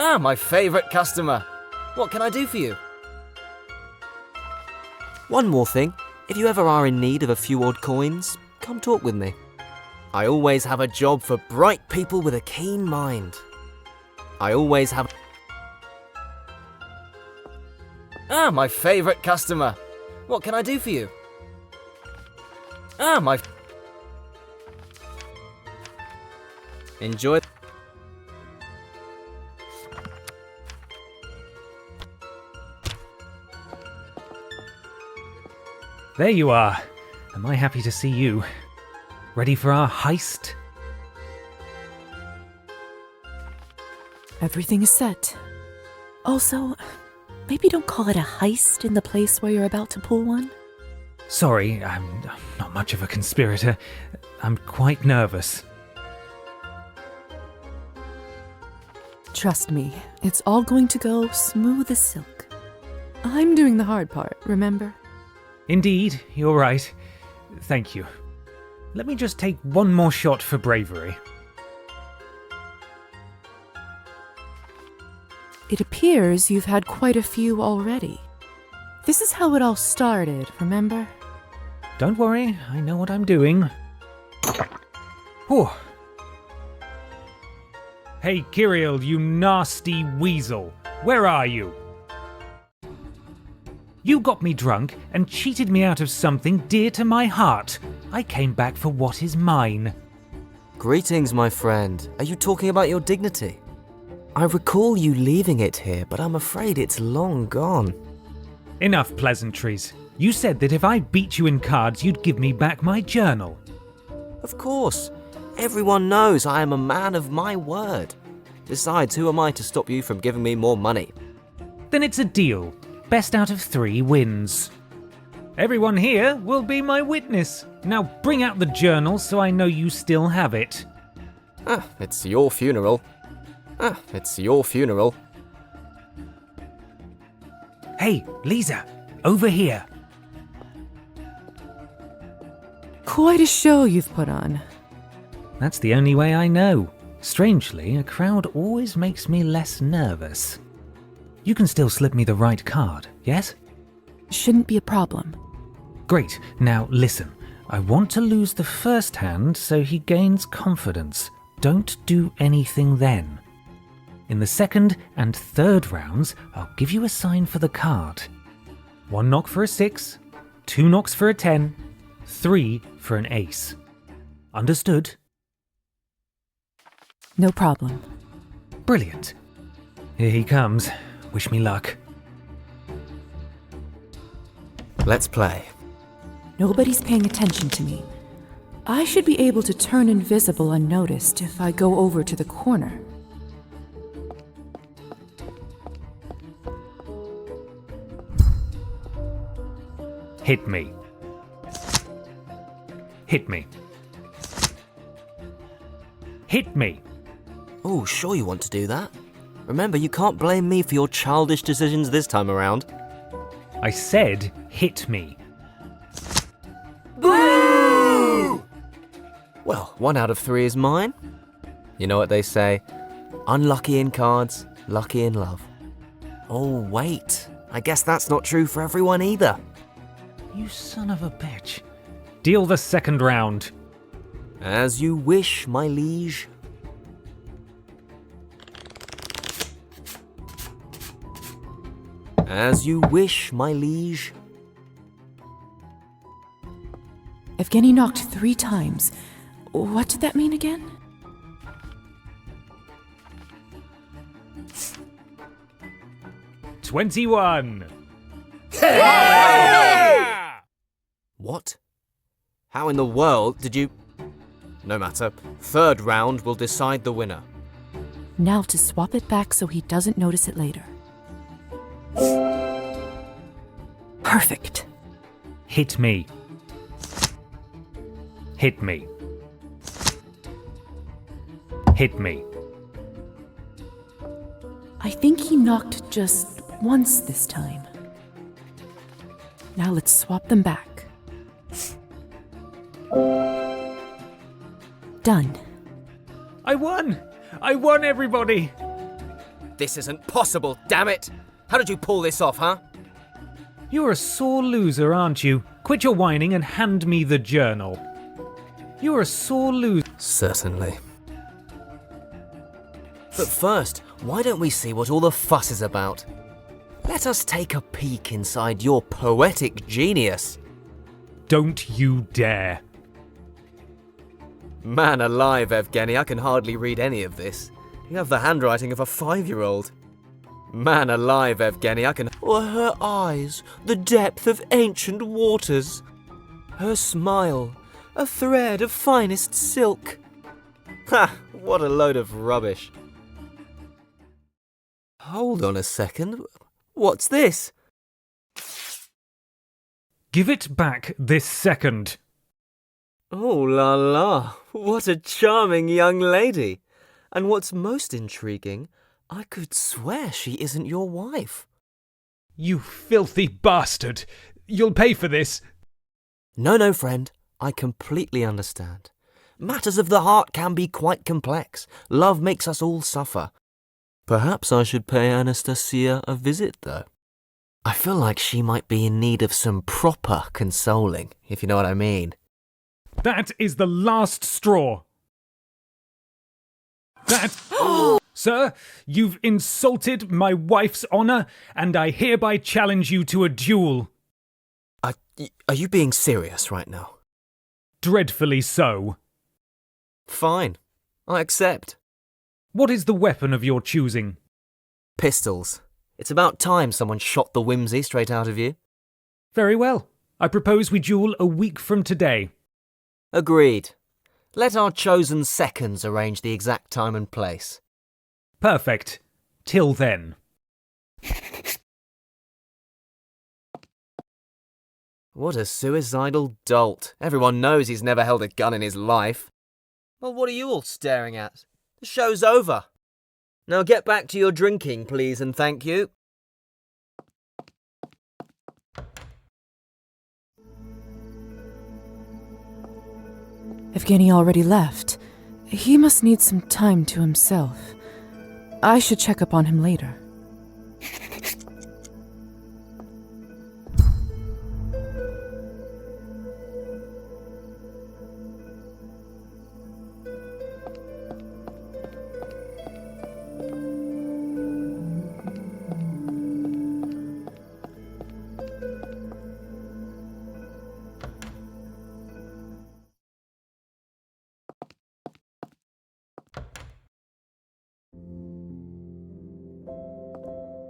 Ah, my favorite customer. What can I do for you? One more thing. If you ever are in need of a few odd coins, come talk with me. I always have a job for bright people with a keen mind. I always have... Ah, my favorite customer. What can I do for you? Ah, my... Enjoy... There you are. Am I happy to see you? Ready for our heist? Everything is set. Also, maybe don't call it a heist in the place where you're about to pull one. Sorry, I'm not much of a conspirator. I'm quite nervous. Trust me, it's all going to go smooth as silk. I'm doing the hard part, remember? Indeed, you're right. Thank you. Let me just take one more shot for bravery. It appears you've had quite a few already. This is how it all started, remember? Don't worry, I know what I'm doing. Whew. Hey, Kirill, you nasty weasel. Where are you? You got me drunk and cheated me out of something dear to my heart. I came back for what is mine. Greetings, my friend. Are you talking about your dignity? I recall you leaving it here, but I'm afraid it's long gone. Enough pleasantries. You said that if I beat you in cards, you'd give me back my journal. Of course. Everyone knows I am a man of my word. Besides, who am I to stop you from giving me more money? Then it's a deal. Best out of 3 wins. Everyone here will be my witness. Now bring out the journal so I know you still have it. It's your funeral. It's your funeral. Hey, Lisa, over here. Quite a show you've put on. That's the only way I know. Strangely, a crowd always makes me less nervous. You can still slip me the right card, yes? Shouldn't be a problem. Great. Now listen. I want to lose the first hand so he gains confidence. Don't do anything then. In the second and third rounds, I'll give you a sign for the card. 1 knock for a 6, 2 knocks for a 10, 3 for an ace. Understood? No problem. Brilliant. Here he comes. Wish me luck. Let's play. Nobody's paying attention to me. I should be able to turn invisible unnoticed if I go over to the corner. Hit me. Hit me. Hit me. Oh, sure you want to do that. Remember, you can't blame me for your childish decisions this time around. I said hit me. Boo! Well, 1 out of 3 is mine. You know what they say? Unlucky in cards, lucky in love. Oh, wait. I guess that's not true for everyone either. You son of a bitch. Deal the second round. As you wish, my liege. As you wish, my liege. Evgeny knocked 3 times. What did that mean again? $21. What? How in the world did you... No matter. Third round will decide the winner. Now to swap it back so he doesn't notice it later. Perfect. Hit me. Hit me. Hit me. I think he knocked just once this time. Now let's swap them back. Done. I won! I won, everybody! This isn't possible, damn it! How did you pull this off, huh? You're a sore loser, aren't you? Quit your whining and hand me the journal. You're a sore loser. Certainly. But first, why don't we see what all the fuss is about? Let us take a peek inside your poetic genius. Don't you dare. Man alive, Evgeny, I can hardly read any of this. You have the handwriting of a 5-year-old. Man alive, Evgeny, I can... Or her eyes, the depth of ancient waters. Her smile, a thread of finest silk. Ha! What a load of rubbish. Hold on a second. What's this? Give it back this second. Oh la la, what a charming young lady. And what's most intriguing, I could swear she isn't your wife. You filthy bastard! You'll pay for this! No, friend, I completely understand. Matters of the heart can be quite complex. Love makes us all suffer. Perhaps I should pay Anastasia a visit, though. I feel like she might be in need of some proper consoling, if you know what I mean. That is the last straw. That... Sir, you've insulted my wife's honour, and I hereby challenge you to a duel. Are you being serious right now? Dreadfully so. Fine. I accept. What is the weapon of your choosing? Pistols. It's about time someone shot the whimsy straight out of you. Very well. I propose we duel a week from today. Agreed. Let our chosen seconds arrange the exact time and place. Perfect. Till then. What a suicidal dolt. Everyone knows he's never held a gun in his life. Well, what are you all staring at? The show's over. Now get back to your drinking, please, and thank you. Evgeny already left. He must need some time to himself. I should check up on him later.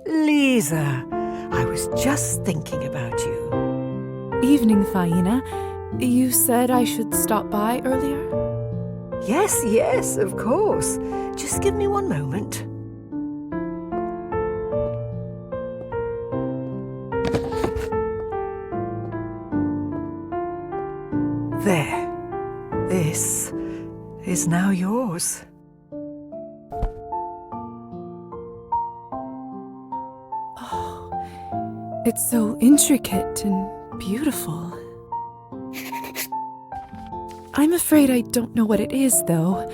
Lisa, I was just thinking about you. Evening, Faina. You said I should stop by earlier? Yes, of course. Just give me one moment. There. This is now yours. It's so intricate and beautiful. I'm afraid I don't know what it is, though.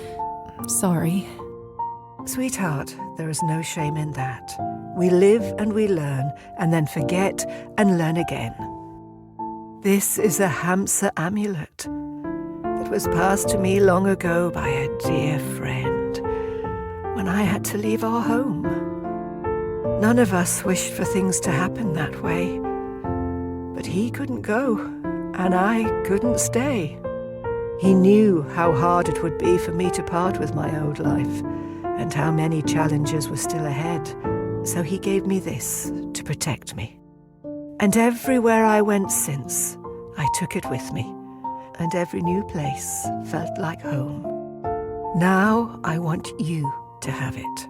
Sorry. Sweetheart, there is no shame in that. We live and we learn, and then forget and learn again. This is a Hamsa amulet that was passed to me long ago by a dear friend when I had to leave our home. None of us wished for things to happen that way. But he couldn't go, and I couldn't stay. He knew how hard it would be for me to part with my old life, and how many challenges were still ahead. So he gave me this to protect me. And everywhere I went since, I took it with me, and every new place felt like home. Now I want you to have it.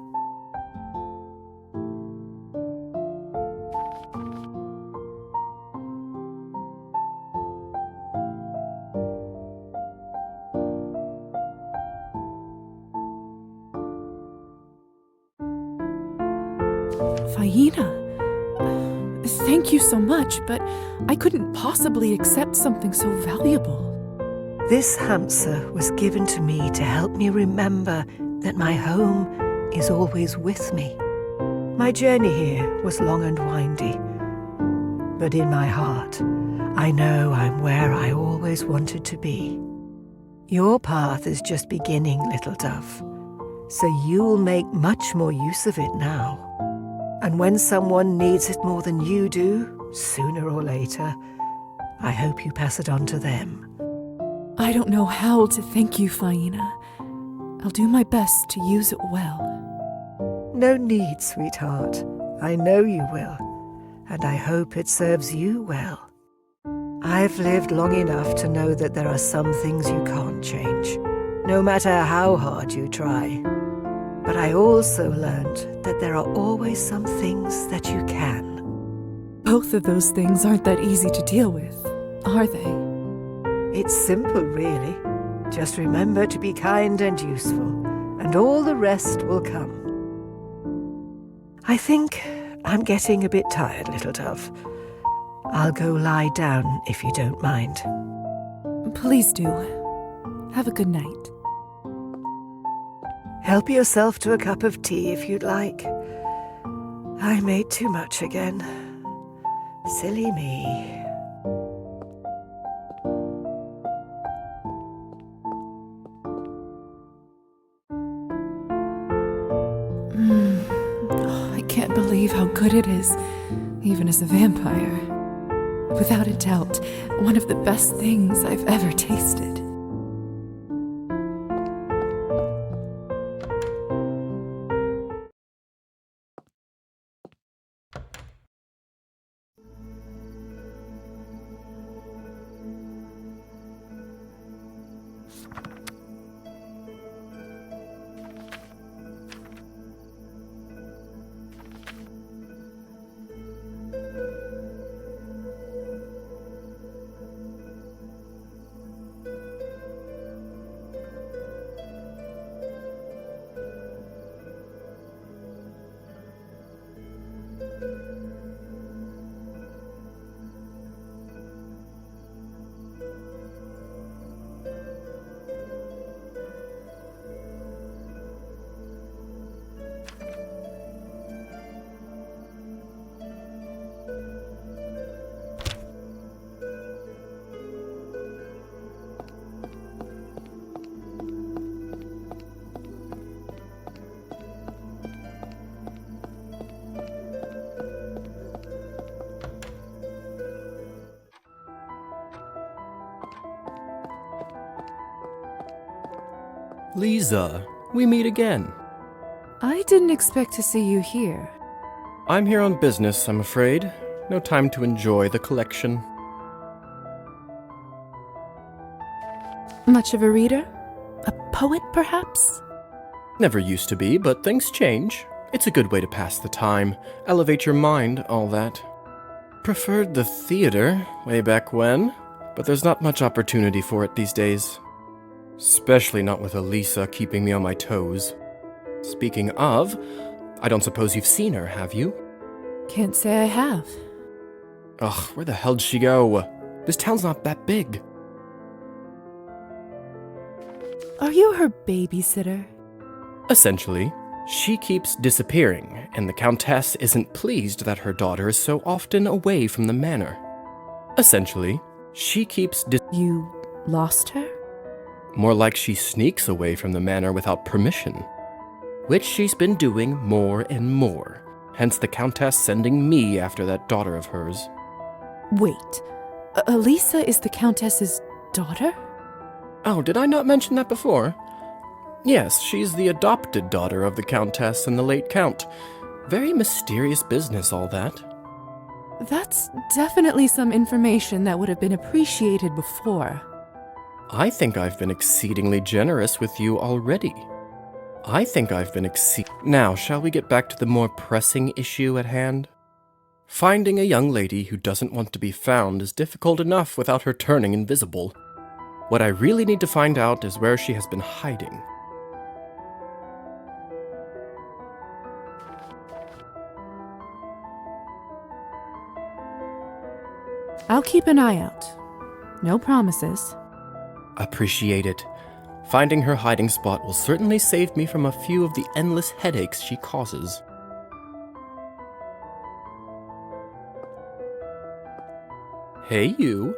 Faina, thank you so much, but I couldn't possibly accept something so valuable. This Hamsa was given to me to help me remember that my home is always with me. My journey here was long and windy, but in my heart, I know I'm where I always wanted to be. Your path is just beginning, little dove, so you'll make much more use of it now. And when someone needs it more than you do, sooner or later, I hope you pass it on to them. I don't know how to thank you, Faina. I'll do my best to use it well. No need, sweetheart. I know you will, and I hope it serves you well. I've lived long enough to know that there are some things you can't change, no matter how hard you try. But I also learned that there are always some things that you can. Both of those things aren't that easy to deal with, are they? It's simple, really. Just remember to be kind and useful, and all the rest will come. I think I'm getting a bit tired, little dove. I'll go lie down if you don't mind. Please do. Have a good night. Help yourself to a cup of tea if you'd like. I made too much again. Silly me. I can't believe how good it is, even as a vampire. Without a doubt, one of the best things I've ever tasted. Lisa, we meet again. I didn't expect to see you here. I'm here on business, I'm afraid. No time to enjoy the collection. Much of a reader? A poet, perhaps? Never used to be, but things change. It's a good way to pass the time, elevate your mind, all that. Preferred the theater way back when, but there's not much opportunity for it these days. Especially not with Elisa keeping me on my toes. Speaking of, I don't suppose you've seen her, have you? Can't say I have. Ugh, where the hell'd she go? This town's not that big. Are you her babysitter? Essentially, she keeps disappearing, and the Countess isn't pleased that her daughter is so often away from the manor. Essentially, she keeps You lost her? More like she sneaks away from the manor without permission. Which she's been doing more and more, hence the Countess sending me after that daughter of hers. Wait, Elisa is the Countess's daughter? Oh, did I not mention that before? Yes, she's the adopted daughter of the Countess and the late Count. Very mysterious business, all that. That's definitely some information that would have been appreciated before. I think I've been exceedingly generous with you already. Now, shall we get back to the more pressing issue at hand? Finding a young lady who doesn't want to be found is difficult enough without her turning invisible. What I really need to find out is where she has been hiding. I'll keep an eye out. No promises. Appreciate it. Finding her hiding spot will certainly save me from a few of the endless headaches she causes. Hey, you.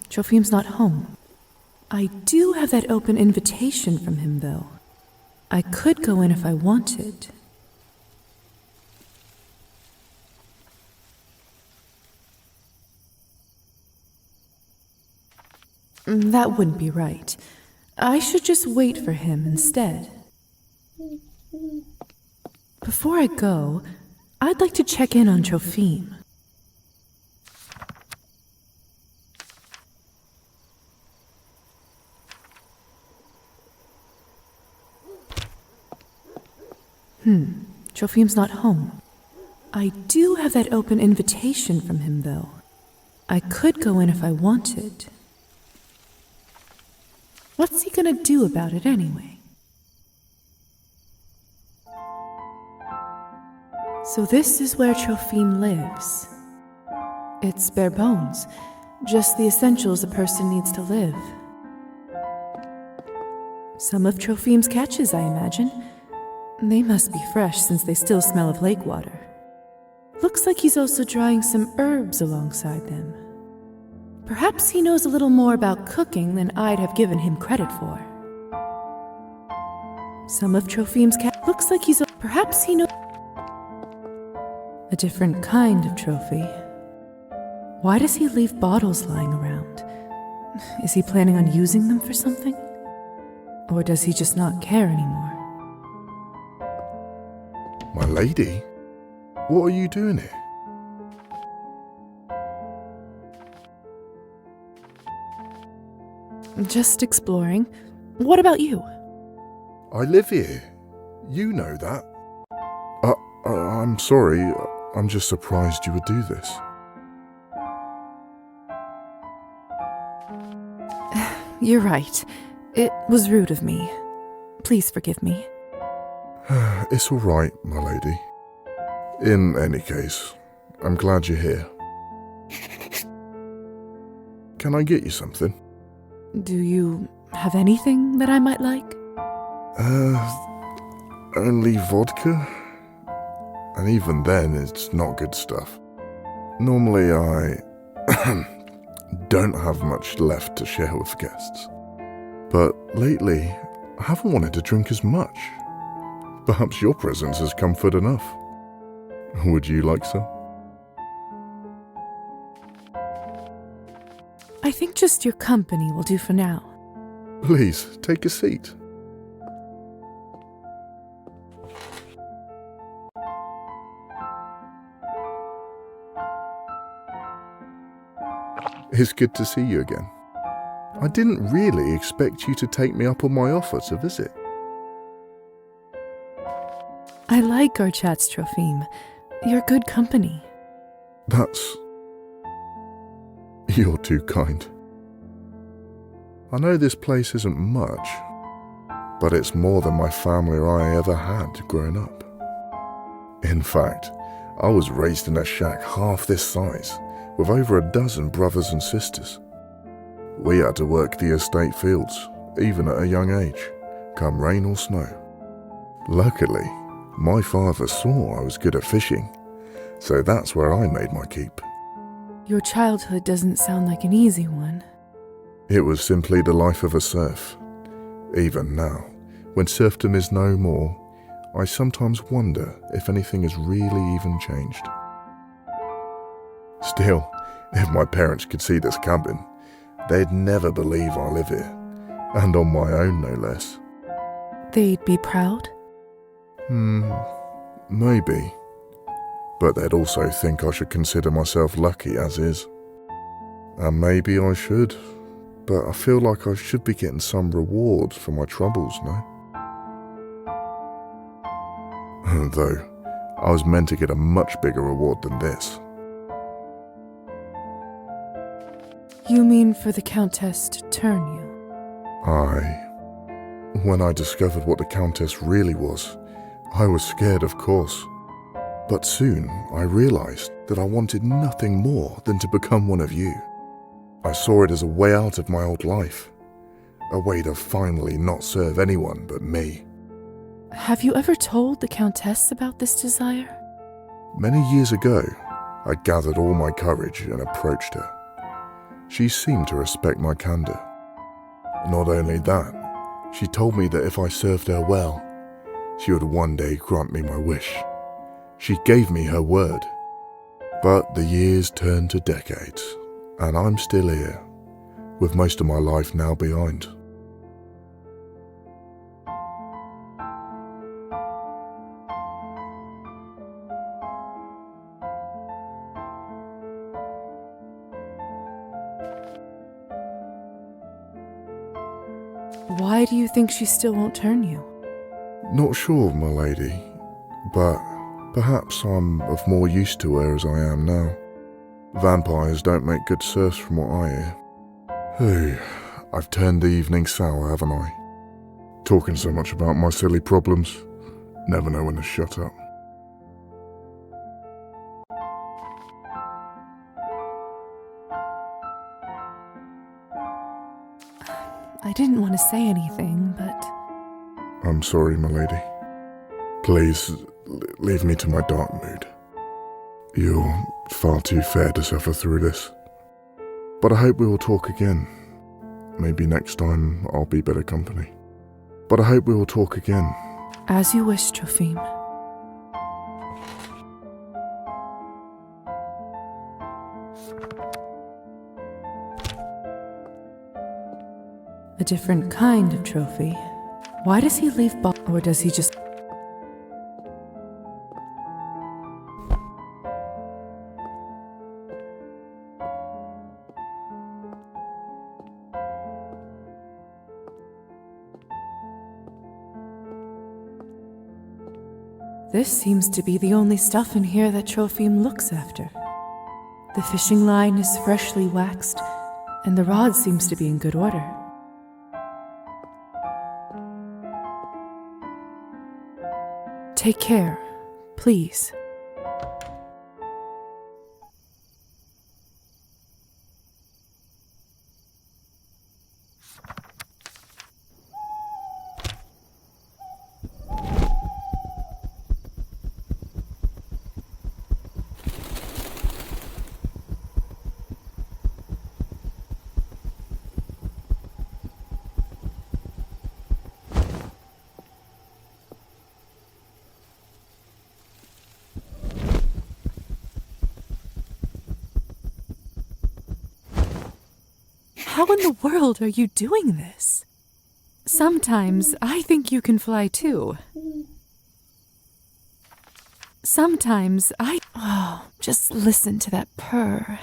Trophim's not home. I do have that open invitation from him, though. I could go in if I wanted. That wouldn't be right. I should just wait for him instead. Before I go, I'd like to check in on Trophim. Trophim's not home. I do have that open invitation from him, though. I could go in if I wanted. What's he gonna do about it anyway? So this is where Trophim lives. It's bare bones, just the essentials a person needs to live. Some of Trophim's catches, I imagine. They must be fresh since they still smell of lake water. Looks like he's also drying some herbs alongside them. Perhaps he knows a little more about cooking than I'd have given him credit for. Some of Trophim's looks like he's perhaps he knows a different kind of trophy. Why does he leave bottles lying around? Is he planning on using them for something? Or does he just not care anymore? My lady? What are you doing here? Just exploring. What about you? I live here. You know that. I'm sorry. I'm just surprised you would do this. You're right. It was rude of me. Please forgive me. It's all right, my lady. In any case, I'm glad you're here. Can I get you something? Do you have anything that I might like? Only vodka? And even then, it's not good stuff. Normally, I don't have much left to share with guests. But lately, I haven't wanted to drink as much. Perhaps your presence is comfort enough. Would you like some? I think just your company will do for now. Please, take a seat. It's good to see you again. I didn't really expect you to take me up on my offer to visit. I like our chats, Trophim. You're good company. You're too kind. I know this place isn't much, but it's more than my family or I ever had growing up. In fact, I was raised in a shack half this size, with over a dozen brothers and sisters. We had to work the estate fields, even at a young age, come rain or snow. Luckily, my father saw I was good at fishing, so that's where I made my keep. Your childhood doesn't sound like an easy one. It was simply the life of a serf. Even now, when serfdom is no more, I sometimes wonder if anything has really even changed. Still, if my parents could see this cabin, they'd never believe I live here, and on my own no less. They'd be proud? Maybe. But they'd also think I should consider myself lucky as is. And maybe I should, but I feel like I should be getting some reward for my troubles, no? Though, I was meant to get a much bigger reward than this. You mean for the Countess to turn you? When I discovered what the Countess really was, I was scared, of course. But soon I realized that I wanted nothing more than to become one of you. I saw it as a way out of my old life, a way to finally not serve anyone but me. Have you ever told the Countess about this desire? Many years ago, I gathered all my courage and approached her. She seemed to respect my candor. Not only that, she told me that if I served her well, she would one day grant me my wish. She gave me her word. But the years turned to decades, and I'm still here, with most of my life now behind. Why do you think she still won't turn you? Not sure, my lady, but perhaps I'm of more use to her as I am now. Vampires don't make good serfs from what I hear. Hey, I've turned the evening sour, haven't I? Talking so much about my silly problems, never know when to shut up. I didn't want to say anything, but... I'm sorry, my lady. Please, leave me to my dark mood. You're far too fair to suffer through this. But I hope we will talk again. Maybe next time I'll be better company. But I hope we will talk again. As you wish, Trophim. A different kind of trophy. Why does he leave or does he just... This seems to be the only stuff in here that Trophim looks after. The fishing line is freshly waxed, and the rod seems to be in good order. Take care, please. How in the world are you doing this? Sometimes I think you can fly too. Sometimes Oh, just listen to that purr.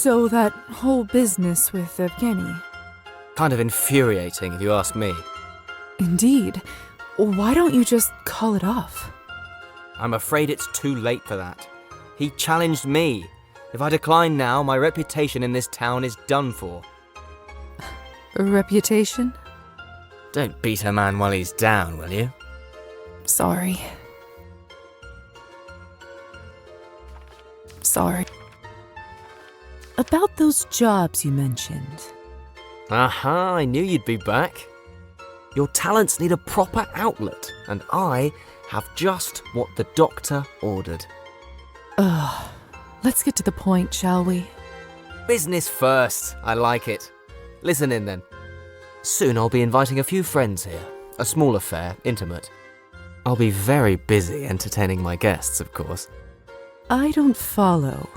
So that whole business with Evgeny. Kind of infuriating, if you ask me. Indeed. Why don't you just call it off? I'm afraid it's too late for that. He challenged me. If I decline now, my reputation in this town is done for. Reputation? Don't beat a man while he's down, will you? Sorry. Sorry. About those jobs you mentioned. Aha, I knew you'd be back. Your talents need a proper outlet, and I have just what the doctor ordered. Ugh. Let's get to the point, shall we? Business first. I like it. Listen in then. Soon I'll be inviting a few friends here. A small affair, intimate. I'll be very busy entertaining my guests, of course. I don't follow.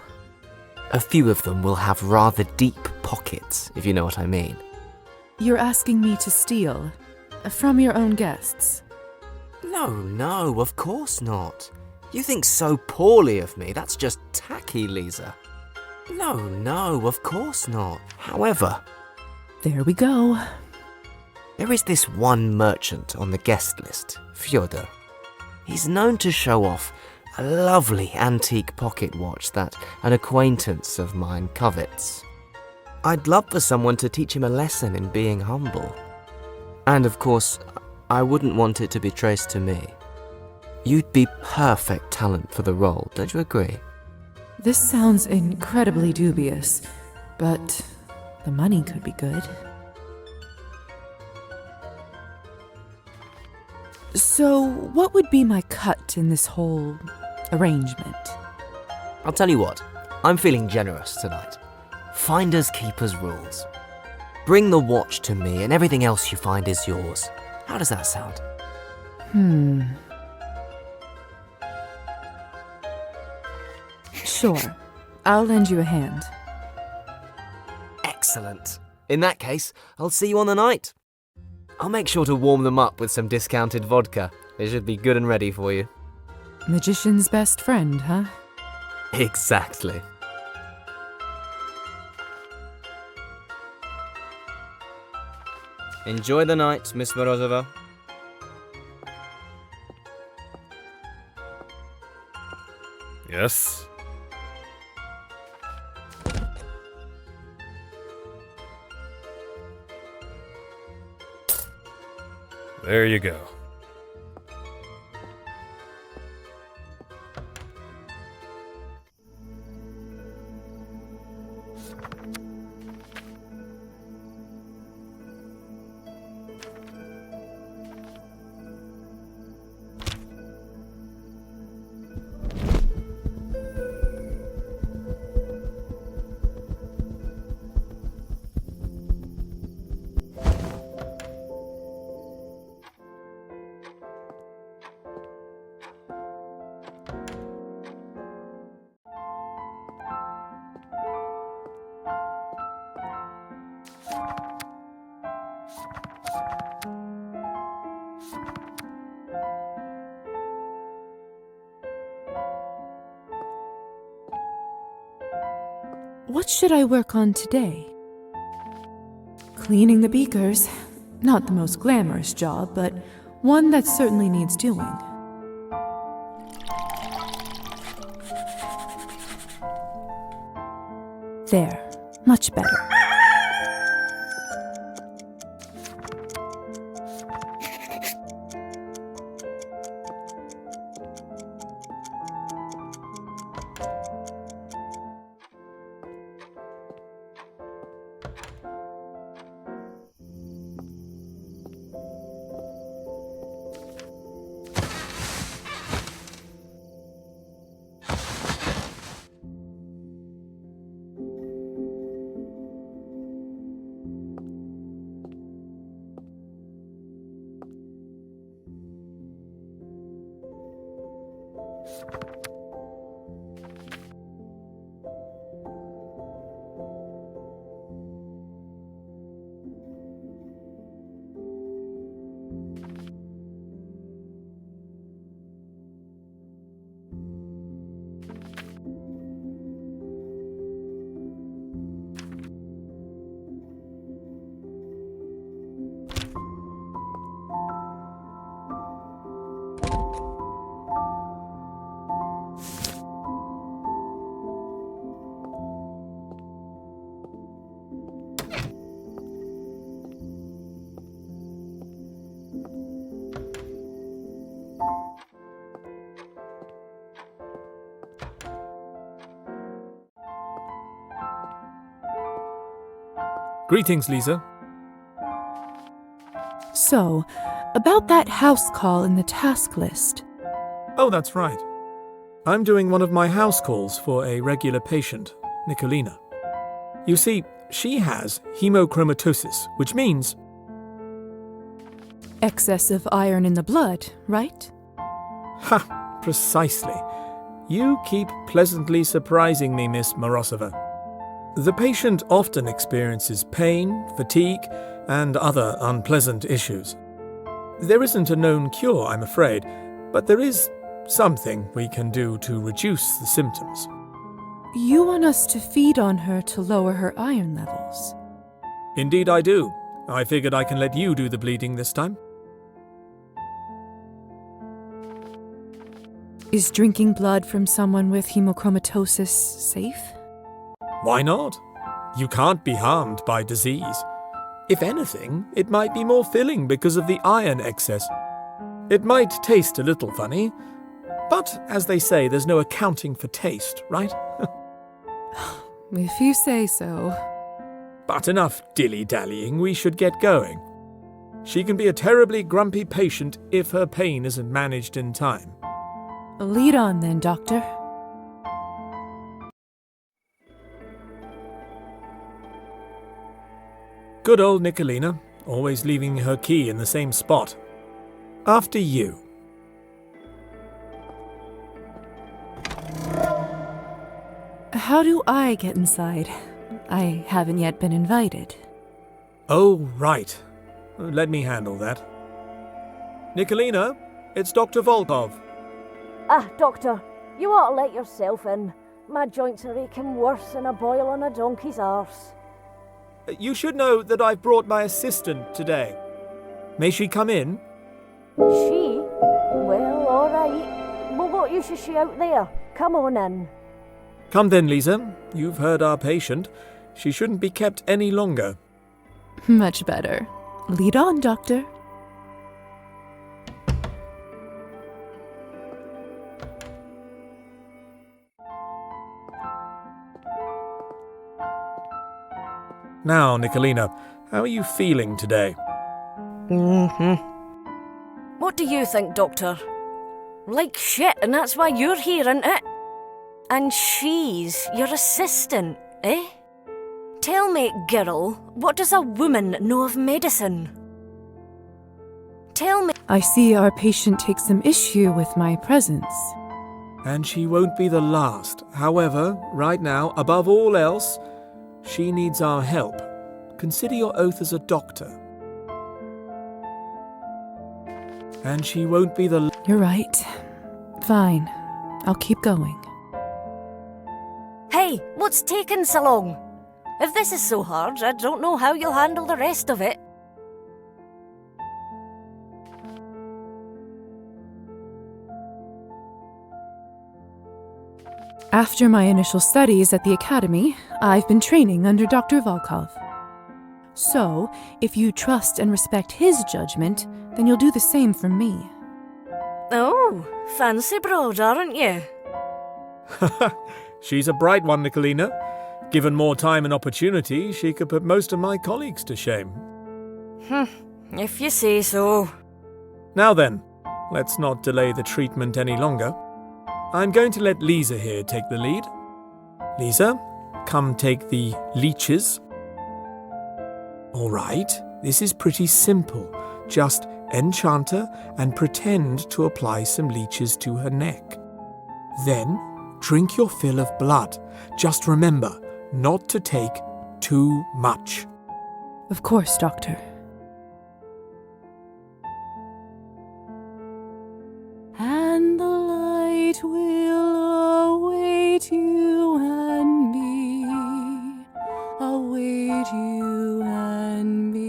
A few of them will have rather deep pockets, if you know what I mean. You're asking me to steal from your own guests. No, of course not. You think so poorly of me. That's just tacky, Lisa. No, of course not. However, There we go. there is this one merchant on the guest list, Fyodor. He's known to show off a lovely antique pocket watch that an acquaintance of mine covets. I'd love for someone to teach him a lesson in being humble. And of course, I wouldn't want it to be traced to me. You'd be perfect talent for the role, don't you agree? This sounds incredibly dubious, but the money could be good. So, what would be my cut in this whole arrangement? I'll tell you what, I'm feeling generous tonight. Finders keepers rules. Bring the watch to me and everything else you find is yours. How does that sound? Sure. I'll lend you a hand. Excellent. In that case, I'll see you on the night. I'll make sure to warm them up with some discounted vodka. It should be good and ready for you. Magician's best friend, huh? Exactly. Enjoy the night, Miss Morozova. Yes? There you go. What should I work on today? Cleaning the beakers. Not the most glamorous job, but one that certainly needs doing. There. Much better. Greetings, Lisa. So, about that house call in the task list. Oh, that's right. I'm doing one of my house calls for a regular patient, Nicolina. You see, she has hemochromatosis, which means... Excess of iron in the blood, right? Ha! Precisely. You keep pleasantly surprising me, Miss Morozova. The patient often experiences pain, fatigue, and other unpleasant issues. There isn't a known cure, I'm afraid, but there is something we can do to reduce the symptoms. You want us to feed on her to lower her iron levels? Indeed I do. I figured I can let you do the bleeding this time. Is drinking blood from someone with hemochromatosis safe? Why not? You can't be harmed by disease. If anything, it might be more filling because of the iron excess. It might taste a little funny, but as they say, there's no accounting for taste, right? If you say so. But enough dilly-dallying, we should get going. She can be a terribly grumpy patient if her pain isn't managed in time. Lead on then, Doctor. Good old Nicolina, always leaving her key in the same spot. After you. How do I get inside? I haven't yet been invited. Oh, right. Let me handle that. Nicolina, it's Dr. Volkov. Ah, Doctor, you ought to let yourself in. My joints are aching worse than a boil on a donkey's arse. You should know that I've brought my assistant today. May she come in? She? Well, all right. Well, what use is she out there? Come on in. Come then, Lisa. You've heard our patient. She shouldn't be kept any longer. Much better. Lead on, Doctor. Now, Nicolina, how are you feeling today? What do you think, Doctor? Like shit, and that's why you're here, isn't it? And she's your assistant, eh? Tell me, girl, what does a woman know of medicine? Tell me. I see our patient takes some issue with my presence. And she won't be the last. However, right now, above all else, she needs our help. Consider your oath as a doctor. And she won't be the... You're right. Fine. I'll keep going. Hey, what's taking so long? If this is so hard, I don't know how you'll handle the rest of it. After my initial studies at the academy, I've been training under Dr. Volkov. So, if you trust and respect his judgment, then you'll do the same for me. Oh, fancy broad, aren't you? She's a bright one, Nicolina. Given more time and opportunity, she could put most of my colleagues to shame. If you say so. Now then, let's not delay the treatment any longer. I'm going to let Lisa here take the lead. Lisa, come take the leeches. All right, this is pretty simple. Just enchant her and pretend to apply some leeches to her neck. Then, drink your fill of blood. Just remember not to take too much. Of course, Doctor. And the light will await you and me, await you and me.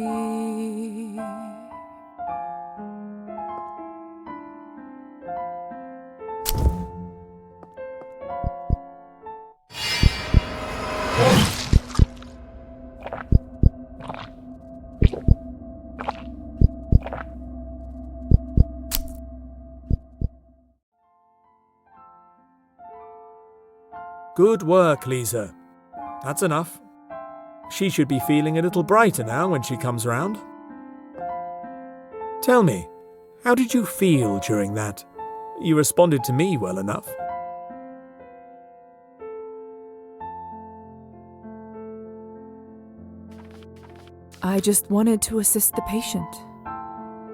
Good work, Lisa. That's enough. She should be feeling a little brighter now when she comes round. Tell me, how did you feel during that? You responded to me well enough. I just wanted to assist the patient.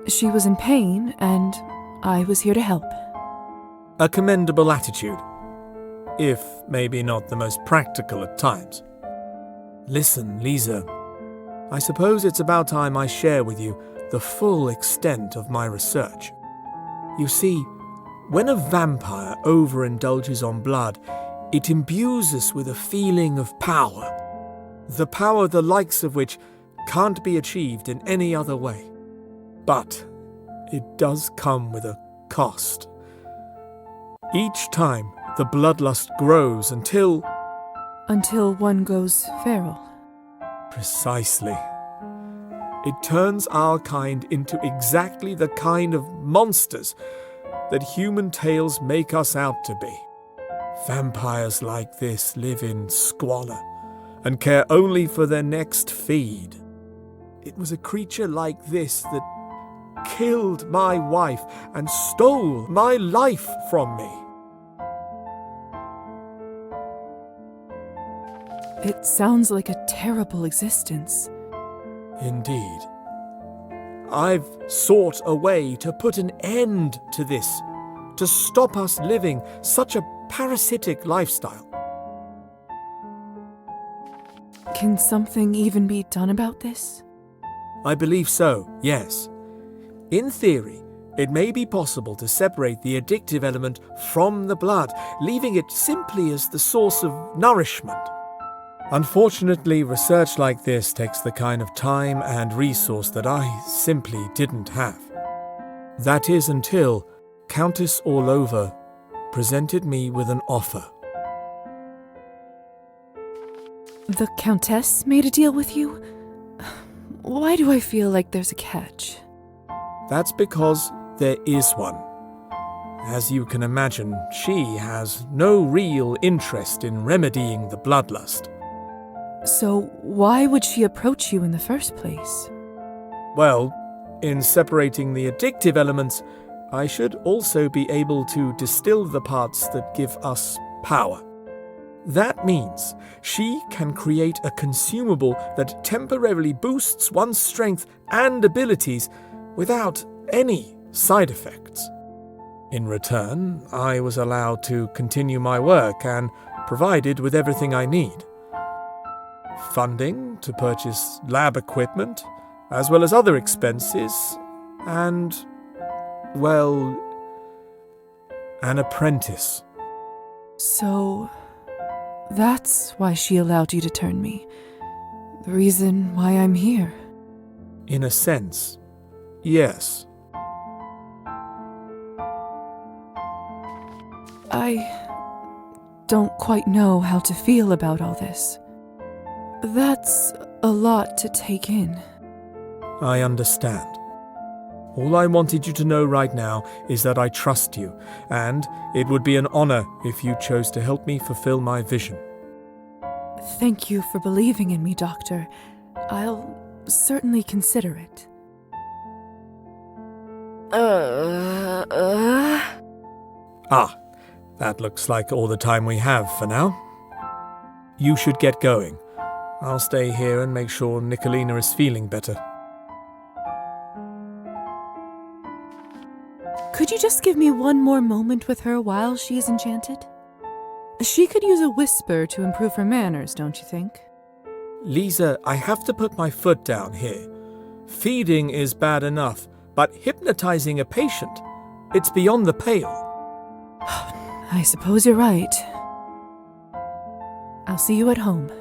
She was in pain, and I was here to help. A commendable attitude, if maybe not the most practical at times. Listen, Lisa, I suppose it's about time I share with you the full extent of my research. You see, when a vampire overindulges on blood, it imbues us with a feeling of power. The power the likes of which can't be achieved in any other way. But it does come with a cost. Each time the bloodlust grows until... Until one goes feral. Precisely. It turns our kind into exactly the kind of monsters that human tales make us out to be. Vampires like this live in squalor and care only for their next feed. It was a creature like this that killed my wife and stole my life from me. It sounds like a terrible existence. Indeed. I've sought a way to put an end to this, to stop us living such a parasitic lifestyle. Can something even be done about this? I believe so, yes. In theory, it may be possible to separate the addictive element from the blood, leaving it simply as the source of nourishment. Unfortunately, research like this takes the kind of time and resource that I simply didn't have. That is until Countess Orlova presented me with an offer. The Countess made a deal with you? Why do I feel like there's a catch? That's because there is one. As you can imagine, she has no real interest in remedying the bloodlust. So why would she approach you in the first place? Well, in separating the addictive elements, I should also be able to distill the parts that give us power. That means she can create a consumable that temporarily boosts one's strength and abilities without any side effects. In return, I was allowed to continue my work and provided with everything I need. Funding to purchase lab equipment, as well as other expenses, and, well, an apprentice. So, that's why she allowed you to turn me. The reason why I'm here. In a sense, yes. I don't quite know how to feel about all this. That's a lot to take in. I understand. All I wanted you to know right now is that I trust you, and it would be an honor if you chose to help me fulfill my vision. Thank you for believing in me, Doctor. I'll certainly consider it. Ah, that looks like all the time we have for now. You should get going. I'll stay here and make sure Nicolina is feeling better. Could you just give me one more moment with her while she is enchanted? She could use a whisper to improve her manners, don't you think? Lisa, I have to put my foot down here. Feeding is bad enough, but hypnotizing a patient, it's beyond the pale. I suppose you're right. I'll see you at home.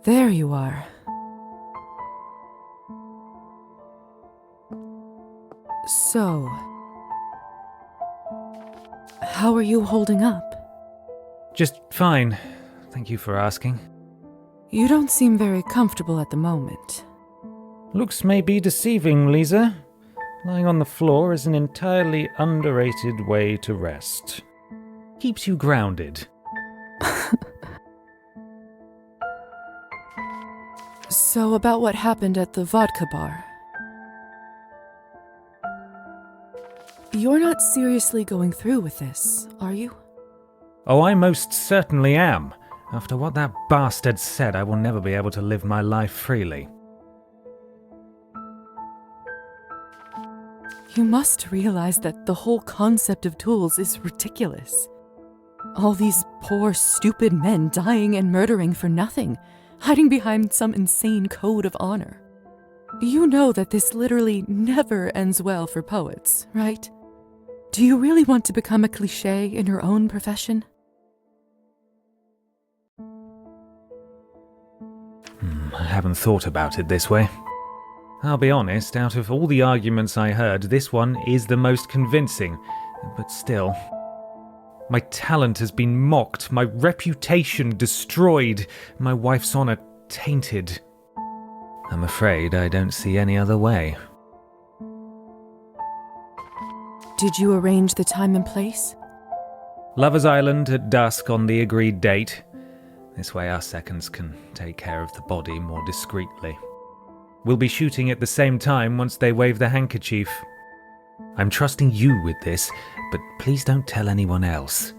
There you are. So, how are you holding up? Just fine. Thank you for asking. You don't seem very comfortable at the moment. Looks may be deceiving, Lisa. Lying on the floor is an entirely underrated way to rest. Keeps you grounded. So, about what happened at the vodka bar. You're not seriously going through with this, are you? Oh, I most certainly am. After what that bastard said, I will never be able to live my life freely. You must realize that the whole concept of tools is ridiculous. All these poor, stupid men dying and murdering for nothing, hiding behind some insane code of honor. You know that this literally never ends well for poets, right? Do you really want to become a cliché in your own profession? I haven't thought about it this way. I'll be honest, out of all the arguments I heard, this one is the most convincing. But still, my talent has been mocked, my reputation destroyed, my wife's honor tainted. I'm afraid I don't see any other way. Did you arrange the time and place? Lover's Island at dusk on the agreed date. This way our seconds can take care of the body more discreetly. We'll be shooting at the same time once they wave the handkerchief. I'm trusting you with this, but please don't tell anyone else.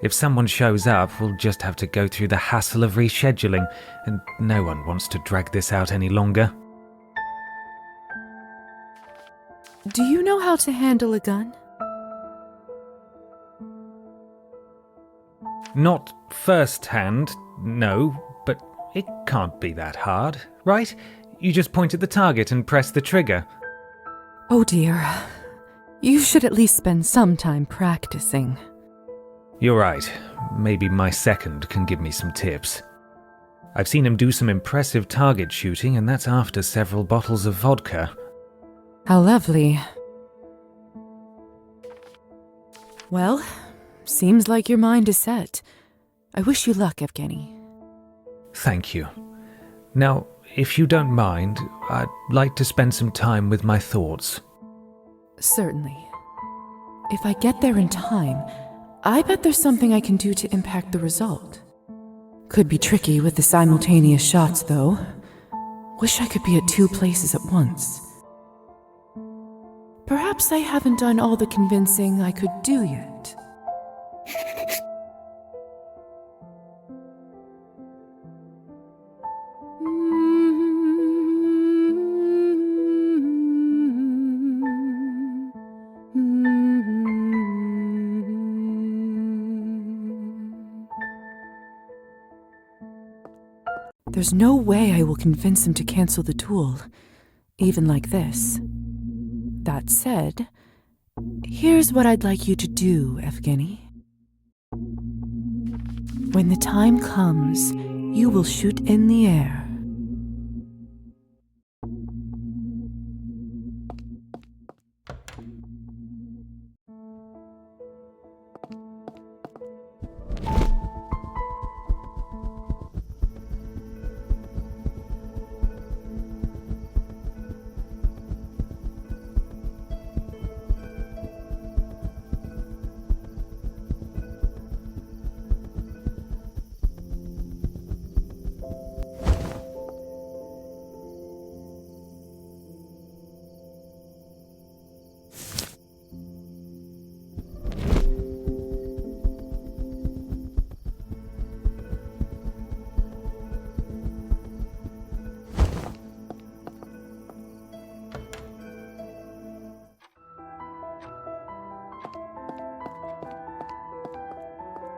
If someone shows up, we'll just have to go through the hassle of rescheduling, and no one wants to drag this out any longer. Do you know how to handle a gun? Not first-hand, no, but it can't be that hard, right? You just point at the target and press the trigger. Oh dear. You should at least spend some time practicing. You're right. Maybe my second can give me some tips. I've seen him do some impressive target shooting, and that's after several bottles of vodka. How lovely. Well, seems like your mind is set. I wish you luck, Evgeny. Thank you. Now, if you don't mind, I'd like to spend some time with my thoughts. Certainly. If I get there in time, I bet there's something I can do to impact the result. Could be tricky with the simultaneous shots, though. Wish I could be at two places at once. Perhaps I haven't done all the convincing I could do yet. There's no way I will convince him to cancel the duel, even like this. That said, here's what I'd like you to do, Evgeny. When the time comes, you will shoot in the air.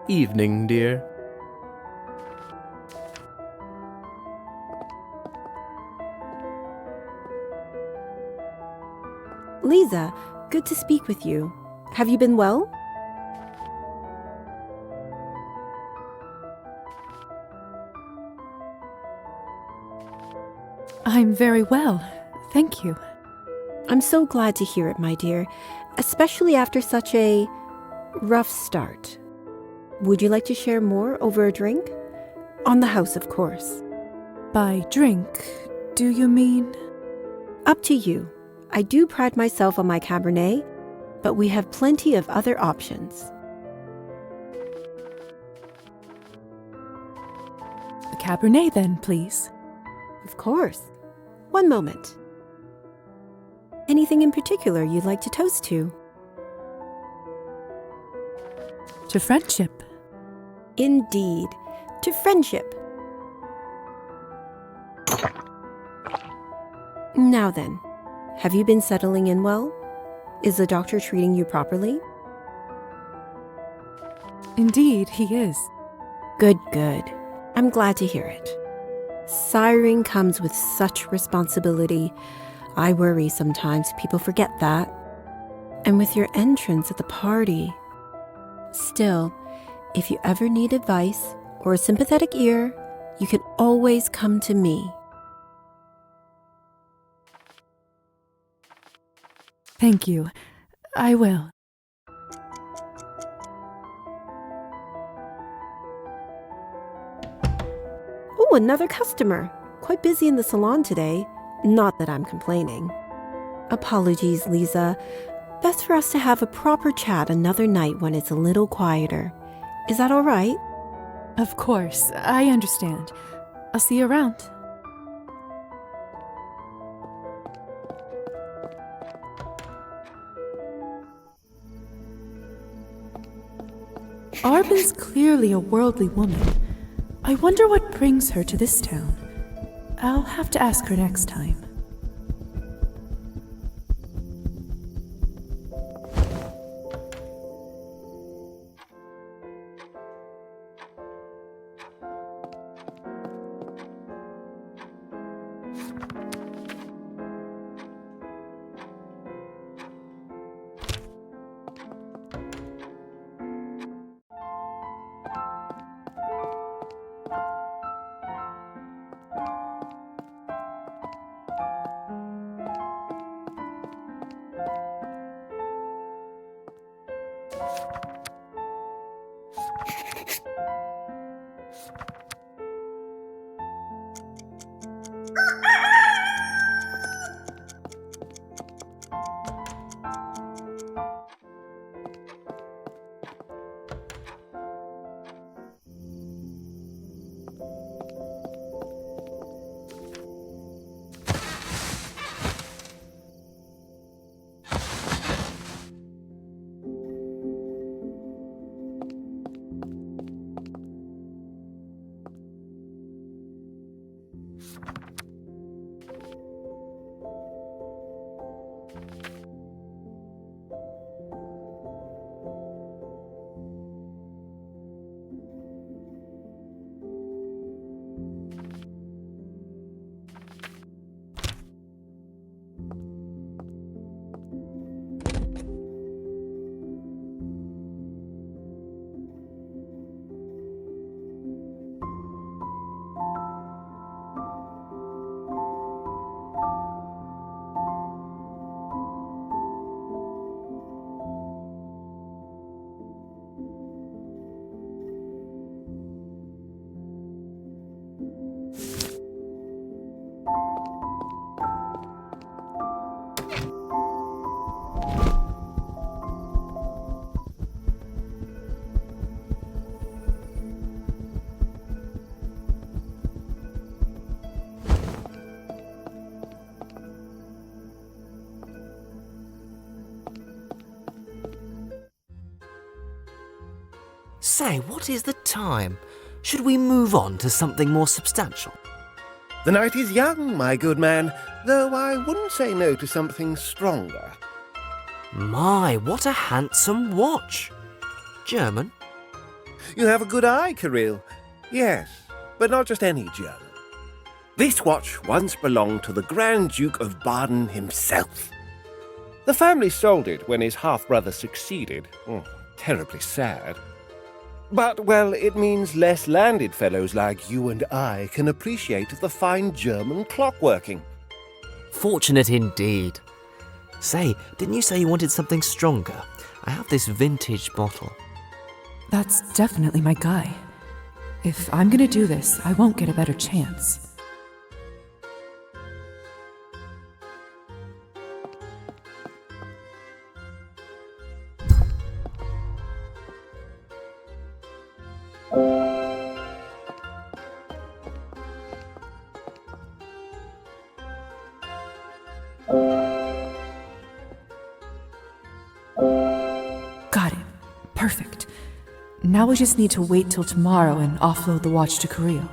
Evening, dear. Lisa, good to speak with you. Have you been well? I'm very well, thank you. I'm so glad to hear it, my dear, especially after such a rough start. Would you like to share more over a drink? On the house, of course. By drink, do you mean? Up to you. I do pride myself on my Cabernet, but we have plenty of other options. A Cabernet then, please. Of course. One moment. Anything in particular you'd like to toast to? To friendship. Indeed. To friendship. Now then, have you been settling in well? Is the doctor treating you properly? Indeed, he is. Good, good. I'm glad to hear it. Siring comes with such responsibility. I worry sometimes people forget that. And with your entrance at the party. Still, if you ever need advice or a sympathetic ear, you can always come to me. Thank you. I will. Oh, another customer. Quite busy in the salon today. Not that I'm complaining. Apologies, Lisa. Best for us to have a proper chat another night when it's a little quieter. Is that all right? Of course, I understand. I'll see you around. Arbin's clearly a worldly woman. I wonder what brings her to this town. I'll have to ask her next time. Say, what is the time? Should we move on to something more substantial? The night is young, my good man, though I wouldn't say no to something stronger. My, what a handsome watch. German? You have a good eye, Kirill. Yes, but not just any German. This watch once belonged to the Grand Duke of Baden himself. The family sold it when his half-brother succeeded. Terribly sad. But, well, it means less landed fellows like you and I can appreciate the fine German clockworking. Fortunate indeed. Say, didn't you say you wanted something stronger? I have this vintage bottle. That's definitely my guy. If I'm gonna do this, I won't get a better chance. Got it. Perfect. Now we just need to wait till tomorrow and offload the watch to Korea.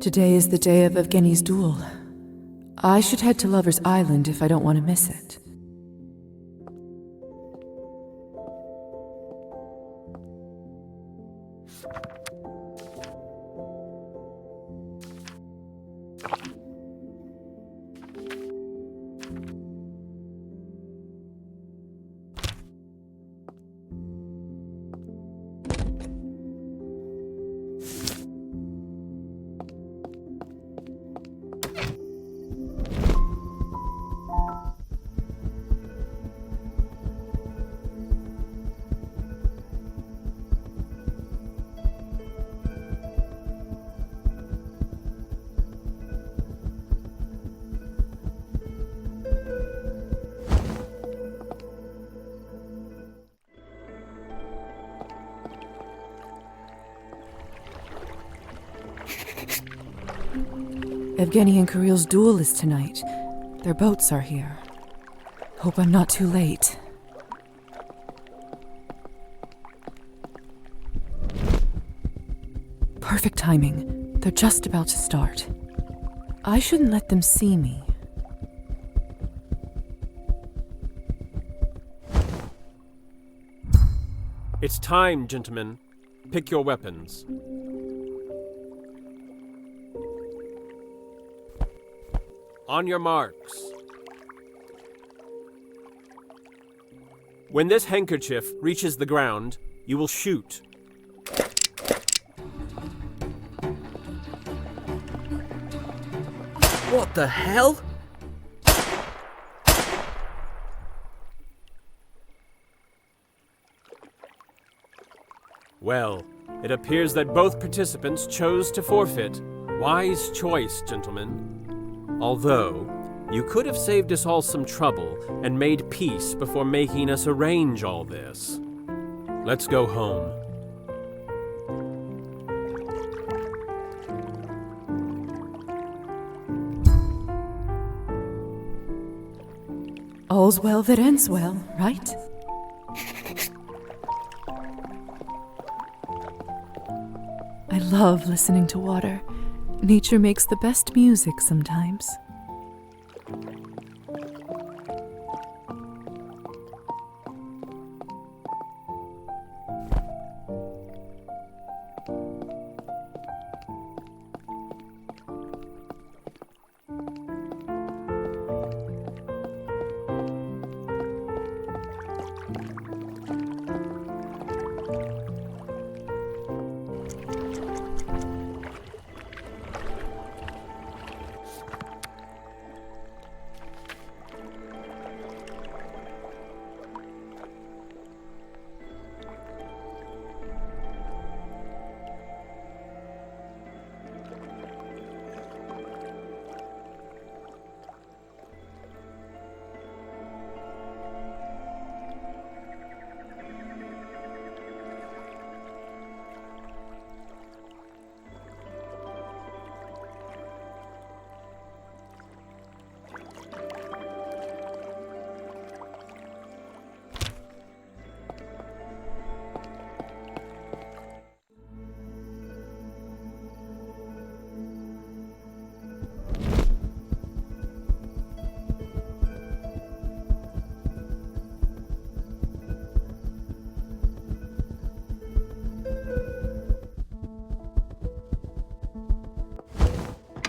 Today is the day of Evgeny's duel. I should head to Lover's Island if I don't want to miss it. Evgeny and Kirill's duel is tonight. Their boats are here. Hope I'm not too late. Perfect timing. They're just about to start. I shouldn't let them see me. It's time, gentlemen. Pick your weapons. On your marks. When this handkerchief reaches the ground, you will shoot. What the hell? Well, it appears that both participants chose to forfeit. Wise choice, gentlemen. Although, you could have saved us all some trouble and made peace before making us arrange all this. Let's go home. All's well that ends well, right? I love listening to water. Nature makes the best music sometimes.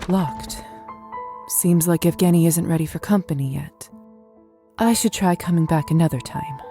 Locked. Seems like Evgeny isn't ready for company yet. I should try coming back another time.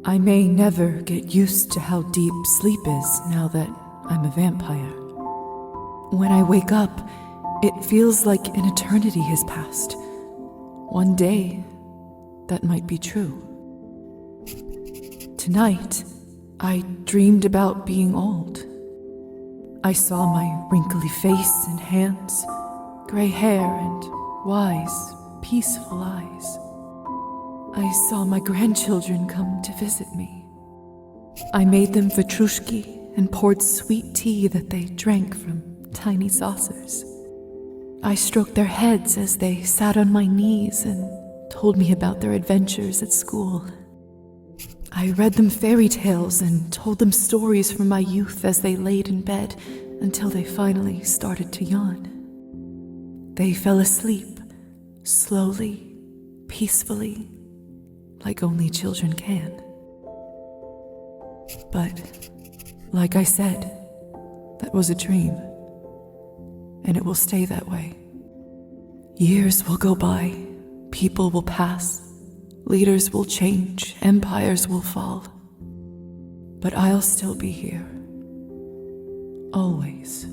I may never get used to how deep sleep is now that I'm a vampire. When I wake up, it feels like an eternity has passed. One day, that might be true. Tonight, I dreamed about being old. I saw my wrinkly face and hands, gray hair and wise, peaceful eyes. I saw my grandchildren come to visit me. I made them vatrushki and poured sweet tea that they drank from tiny saucers. I stroked their heads as they sat on my knees and told me about their adventures at school. I read them fairy tales and told them stories from my youth as they laid in bed until they finally started to yawn. They fell asleep, slowly, peacefully, like only children can. But, like I said, that was a dream, and it will stay that way. Years will go by, people will pass, leaders will change, empires will fall. But I'll still be here. Always.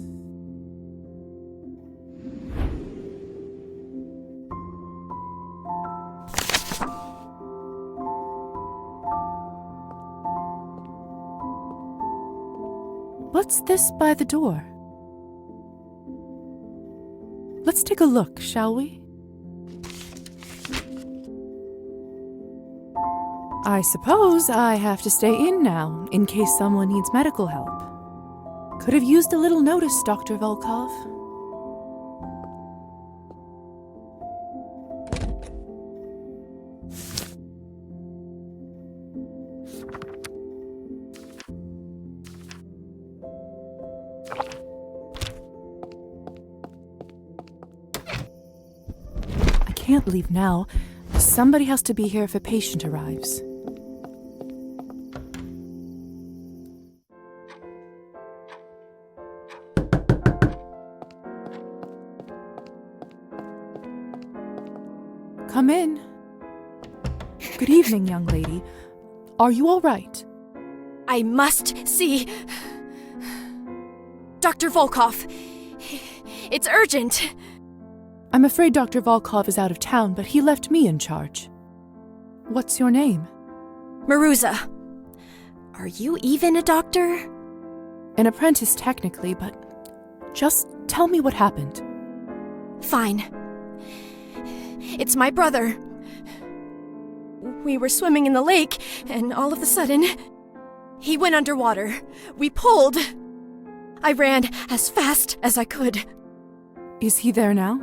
What's this by the door? Let's take a look, shall we? I suppose I have to stay in now, in case someone needs medical help. Could have used a little notice, Dr. Volkov. I can't leave now. Somebody has to be here if a patient arrives. Come in. Good evening, young lady. Are you all right? I must see Dr. Volkov. It's urgent. I'm afraid Dr. Volkov is out of town, but he left me in charge. What's your name? Maruza. Are you even a doctor? An apprentice, technically, but just tell me what happened. Fine. It's my brother. We were swimming in the lake, and all of a sudden, he went underwater. We pulled. I ran as fast as I could. Is he there now?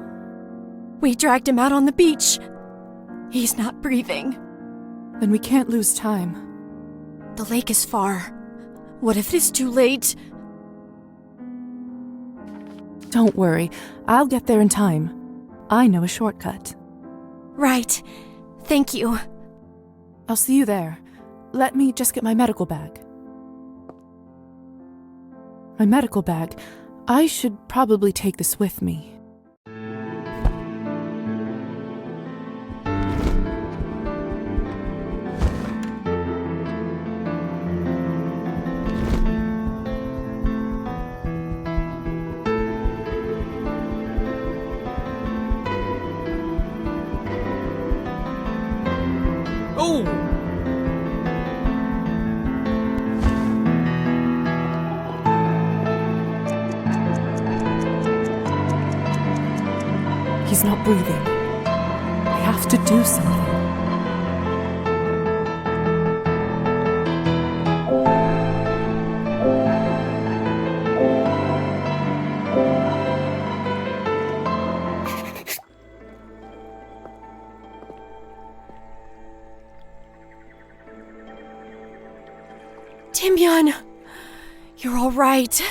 We dragged him out on the beach. He's not breathing. Then we can't lose time. The lake is far. What if it is too late? Don't worry, I'll get there in time. I know a shortcut. Right. Thank you. I'll see you there. Let me just get my medical bag. My medical bag. I should probably take this with me. He's not breathing. I have to do something. Timyon, you're all right.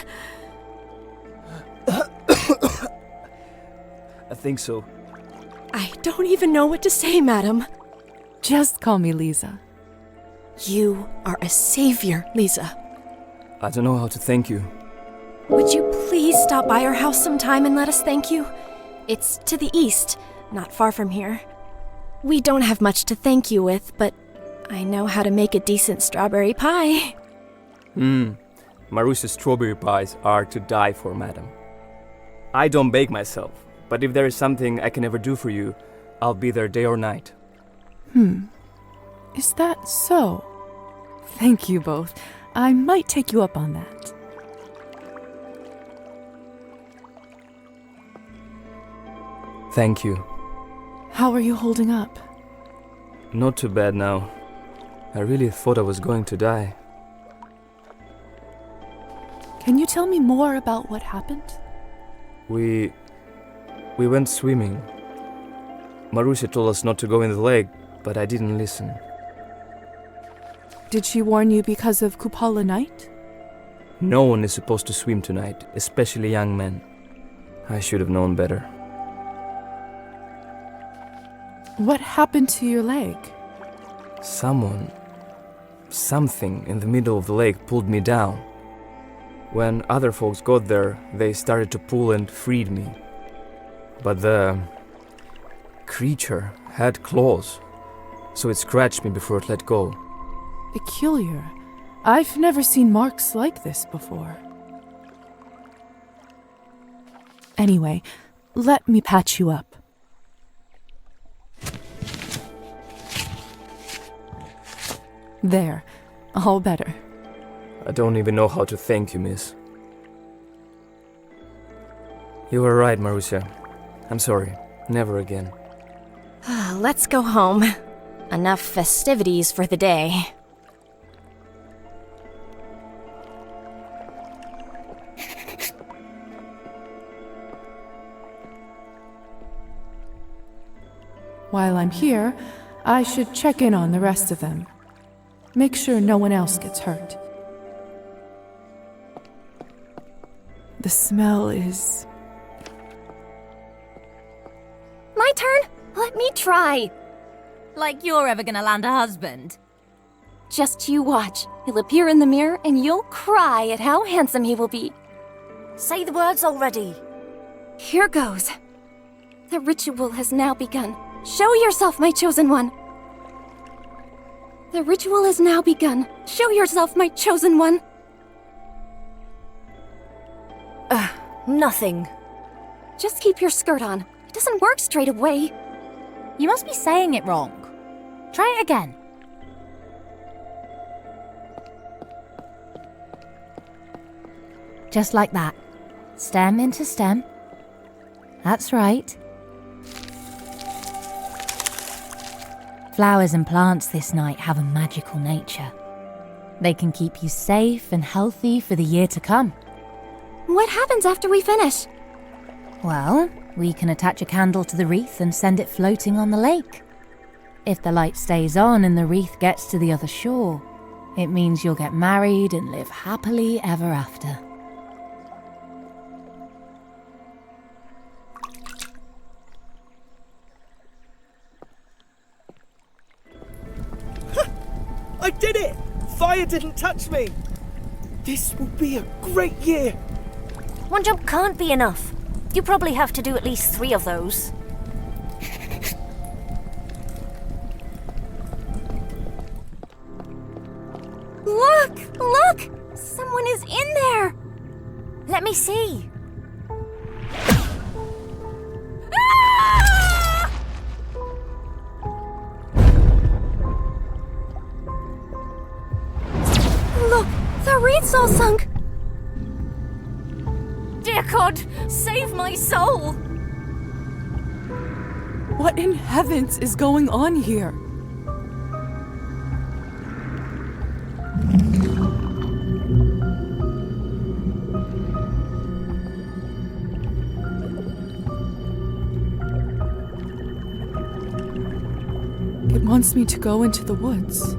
I think so. I don't even know what to say, madam. Just call me Lisa. You are a savior, Lisa. I don't know how to thank you. Would you please stop by our house sometime and let us thank you? It's to the east, not far from here. We don't have much to thank you with, but I know how to make a decent strawberry pie. Marusa's strawberry pies are to die for, madam. I don't bake myself, but if there is something I can ever do for you, I'll be there day or night. Is that so? Thank you both. I might take you up on that. Thank you. How are you holding up? Not too bad now. I really thought I was going to die. Can you tell me more about what happened? We went swimming. Marusia told us not to go in the lake, but I didn't listen. Did she warn you because of Kupala Night? No one is supposed to swim tonight, especially young men. I should have known better. What happened to your leg? Something in the middle of the lake pulled me down. When other folks got there, they started to pull and freed me. But the creature had claws, so it scratched me before it let go. Peculiar. I've never seen marks like this before. Anyway, let me patch you up. There, all better. I don't even know how to thank you, miss. You were right, Marussia. I'm sorry. Never again. Let's go home. Enough festivities for the day. While I'm here, I should check in on the rest of them. Make sure no one else gets hurt. The smell is... My turn? Let me try. Like you're ever gonna land a husband. Just you watch. He'll appear in the mirror and you'll cry at how handsome he will be. Say the words already. Here goes. The ritual has now begun. Show yourself, my chosen one. The ritual has now begun. Show yourself, my chosen one. Nothing. Just keep your skirt on. It doesn't work straight away. You must be saying it wrong. Try it again. Just like that. Stem into stem. That's right. Flowers and plants this night have a magical nature. They can keep you safe and healthy for the year to come. What happens after we finish? Well, we can attach a candle to the wreath and send it floating on the lake. If the light stays on and the wreath gets to the other shore, it means you'll get married and live happily ever after. I did it! Fire didn't touch me! This will be a great year! One jump can't be enough. You probably have to do at least 3 of those. Look! Look! Someone is in there! Let me see. Ah! Look! The wreath's all sunk! Dear God, save my soul! What in heavens is going on here? It wants me to go into the woods.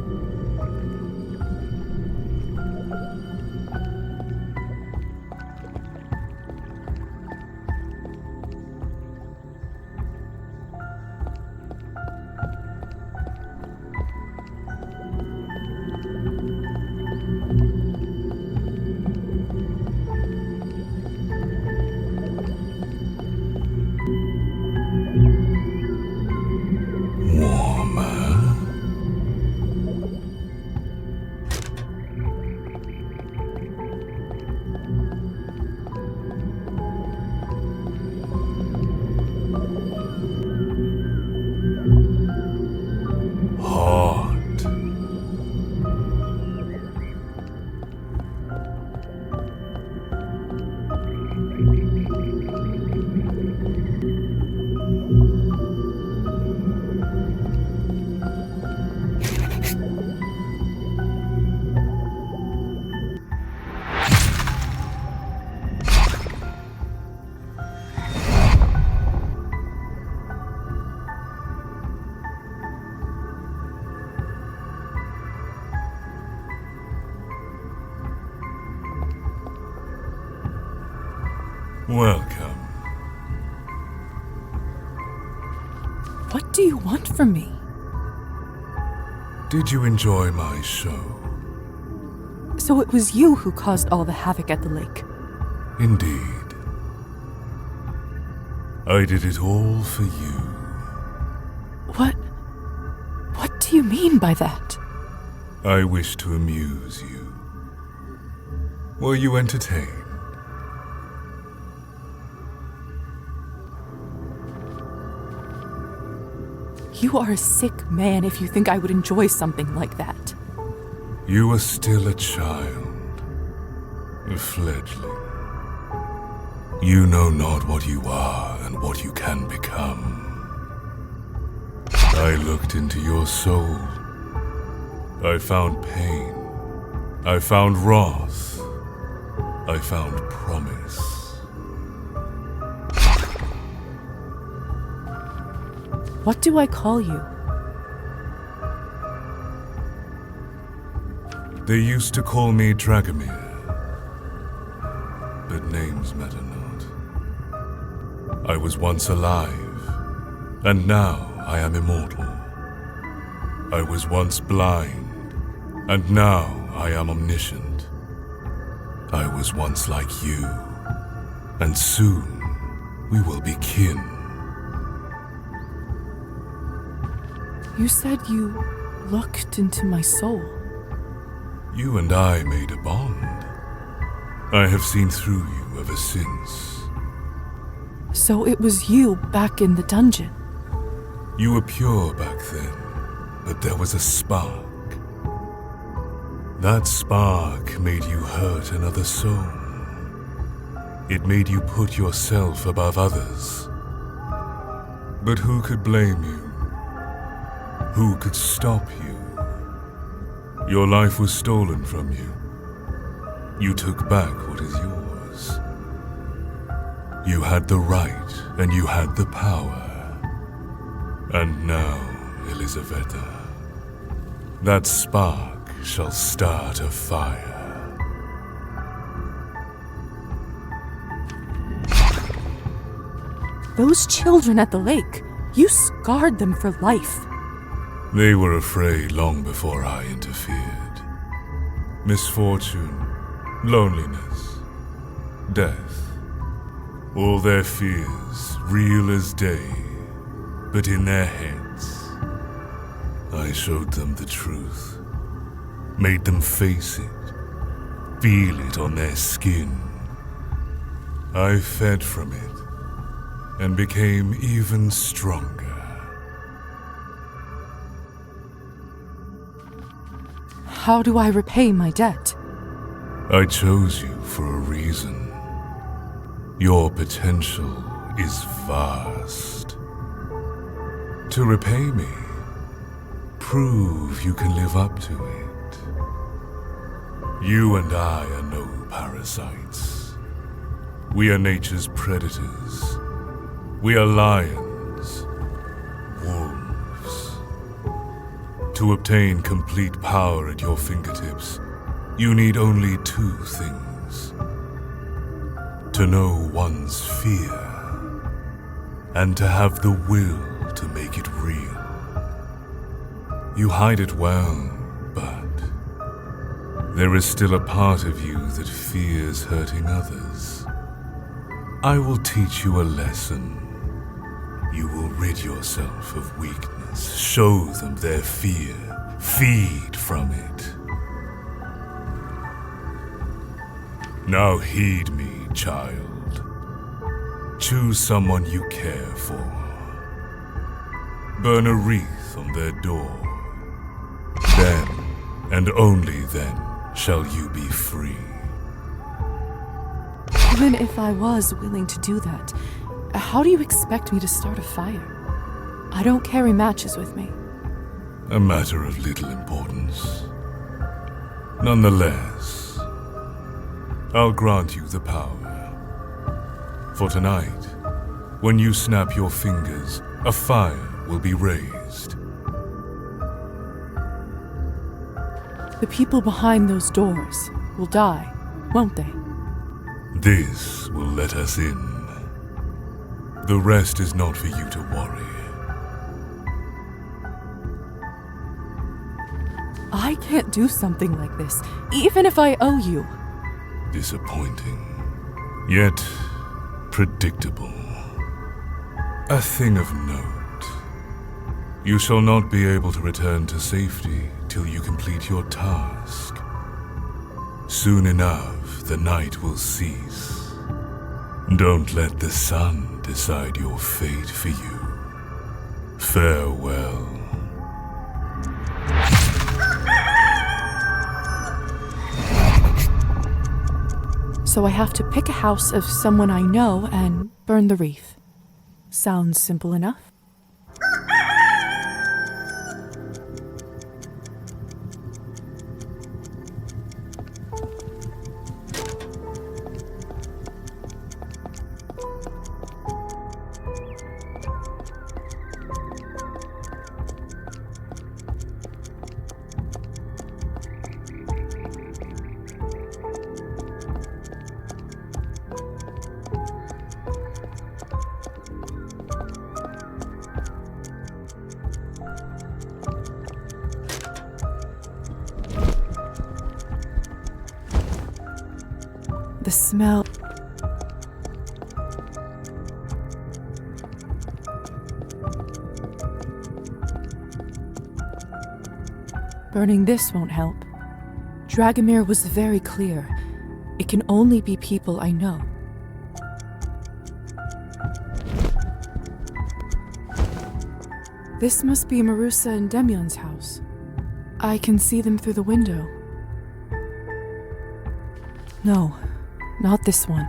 Welcome. What do you want from me? Did you enjoy my show? So it was you who caused all the havoc at the lake. Indeed. I did it all for you. do you mean by that? I wish to amuse you. Were you entertained? You are a sick man if you think I would enjoy something like that. You are still a child, a fledgling. You know not what you are and what you can become. I looked into your soul. I found pain. I found wrath. I found promise. What do I call you? They used to call me Dragomir, but names matter not. I was once alive, and now I am immortal. I was once blind, and now I am omniscient. I was once like you, and soon we will be kin. You said you looked into my soul. You and I made a bond. I have seen through you ever since. So it was you back in the dungeon. You were pure back then, but there was a spark. That spark made you hurt another soul. It made you put yourself above others. But who could blame you? Who could stop you? Your life was stolen from you. You took back what is yours. You had the right and you had the power. And now, Elisaveta, that spark shall start a fire. Those children at the lake, you scarred them for life. They were afraid long before I interfered. Misfortune, loneliness, death, all their fears, real as day, but in their heads. I showed them the truth, made them face it, feel it on their skin. I fed from it, and became even stronger. How do I repay my debt? I chose you for a reason. Your potential is vast. To repay me, prove you can live up to it. You and I are no parasites. We are nature's predators. We are lions, wolves. To obtain complete power at your fingertips, you need only two things. To know one's fear, and to have the will to make it real. You hide it well, but there is still a part of you that fears hurting others. I will teach you a lesson. You will rid yourself of weakness, show them their fear, feed from it. Now heed me, child. Choose someone you care for. Burn a wreath on their door. Then, and only then, shall you be free. Even if I was willing to do that, how do you expect me to start a fire? I don't carry matches with me. A matter of little importance. Nonetheless, I'll grant you the power. For tonight, when you snap your fingers, a fire will be raised. The people behind those doors will die, won't they? This will let us in. The rest is not for you to worry. I can't do something like this, even if I owe you. Disappointing, yet predictable. A thing of note. You shall not be able to return to safety till you complete your task. Soon enough, the night will cease. Don't let the sun decide your fate for you. Farewell. So I have to pick a house of someone I know and burn the wreath. Sounds simple enough. The smell. Burning this won't help. Dragomir was very clear. It can only be people I know. This must be Marusa and Demyon's house. I can see them through the window. No, not this one.